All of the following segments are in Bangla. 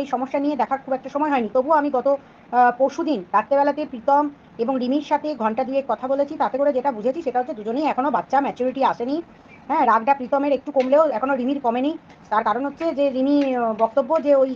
এই সমস্যা নিয়ে দেখার খুব একটা সময় হয়নি, তবুও আমি গত পরশুদিন রাত্রেবেলাতে প্রীতম এবং রিমির সাথে ঘন্টা দুয়েক কথা বলেছি। তাতে করে যেটা বুঝেছি সেটা হচ্ছে দুজনেই এখনো বাচ্চা, ম্যাচুরিটি আসেনি। হ্যাঁ, রাগটা প্রীতমের একটু কমলেও এখনো রিমির কমেনি। তার কারণ হচ্ছে যে রিমি বক্তব্য যে ওই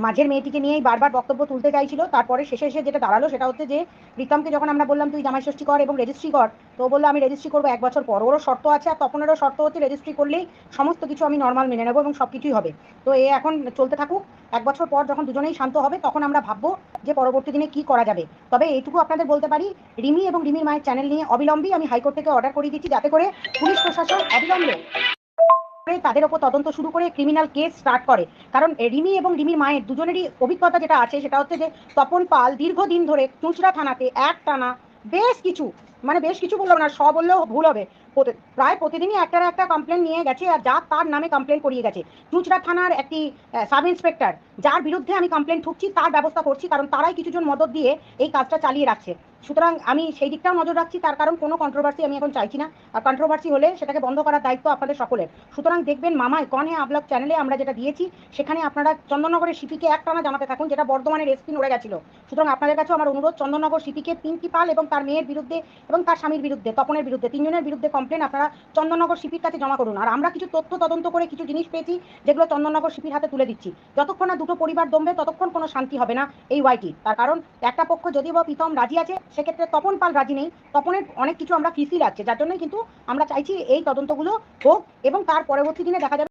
মাঝের মেয়েটিকে নিয়েই বারবার বক্তব্য তুলতে চাইছিল। তারপরে শেষে এসে যেটা দাঁড়ালো সেটা হচ্ছে যে প্রীতমকে যখন আমরা বললাম তুই জামাই ষষ্ঠী কর এবং রেজিস্ট্রি কর, তো বললো আমি রেজিস্ট্রি করবো 1 বছর পর। ওরও শর্ত আছে, আর তপনেরও শর্ত হচ্ছে রেজিস্ট্রি করলেই সমস্ত কিছু আমি নর্মাল মেনে নেবো এবং সব কিছুই হবে। তো এ এখন চলতে থাকুক, 1 বছর পর যখন দুজনেই শান্ত হবে তখন আমরা ভাববো যে পরবর্তী দিনে কি করা যাবে। তবে এইটুকু আপনাদের বলতে পারি, রিমি এবং রিমির মায়ের চ্যানেল নিয়ে অবিলম্বে আমি হাইকোর্ট থেকে অর্ডার করিয়ে দিচ্ছি, যাতে করে পুলিশ প্রশাসন অবিলম্বে তাদের ওপর তদন্ত শুরু করে ক্রিমিনাল কেস স্টার্ট করে। কারণ রিমি এবং রিমির মায়ের দুজনেরই অভিজ্ঞতা যেটা আছে সেটা হচ্ছে যে তপন পাল দীর্ঘদিন ধরে চুঁচড়া থানাতে একটানা বেশ কিছু বললাম না, বললেও ভুল হবে, প্রায় প্রতিদিনই একটা না একটা কমপ্লেন নিয়ে গেছে, আর যা তার নামে কমপ্লেন করিয়ে গেছে। চুঁচড়া থানার একটি সাব ইন্সপেক্টর, যার বিরুদ্ধে আমি কমপ্লেন ঠুকছি, তার ব্যবস্থা করছি, কারণ তারাই কিছুজন মদত দিয়ে এই কাজটা চালিয়ে রাখছে। সুতরাং আমি সেই দিকটাও নজর রাখছি। তার কারণ কোনো কন্ট্রোভার্সি আমি এখন চাইছি না, আর কন্ট্রোভার্সি হলে সেটাকে বন্ধ করার দায়িত্ব আপনাদের সকলের। সুতরাং দেখবেন মামাই কন হে আবলক চ্যানেলে আমরা যেটা দিয়েছি, সেখানে আপনারা চন্দননগরের সিপিকে একটানা জানাতে থাকুন, যেটা বর্ধমানের এসপি নড়ে গেছিল। সুতরাং আপনাদের কাছেও আমার অনুরোধ, চন্দননগর সিপিকে পিঙ্কি পাল এবং তার মেয়ের বিরুদ্ধে এবং তার স্বামীর বিরুদ্ধে, তপনের বিরুদ্ধে, তিনজনের বিরুদ্ধে কমপ্লেন আপনারা চন্দননগর সিপির কাছে জমা করুন। আর আমরা কিছু তথ্য তদন্ত করে কিছু জিনিস পেয়েছি, যেগুলো চন্দননগর সিপির হাতে তুলে দিচ্ছি। যতক্ষণ না দুটো পরিবার দমবে ততক্ষণ কোনো শান্তি হবে না এই ওয়াইটি। তার কারণ একটা পক্ষ যদি বা প্রীতম রাজি আছে, সেক্ষেত্রে তপন পাল রাজি নেই। তপনের অনেক কিছু আমরা ফিসি লাগছে, যার জন্যই কিন্তু আমরা চাইছি এই তদন্তগুলো হোক এবং তার পরবর্তী দিনে দেখা যাবে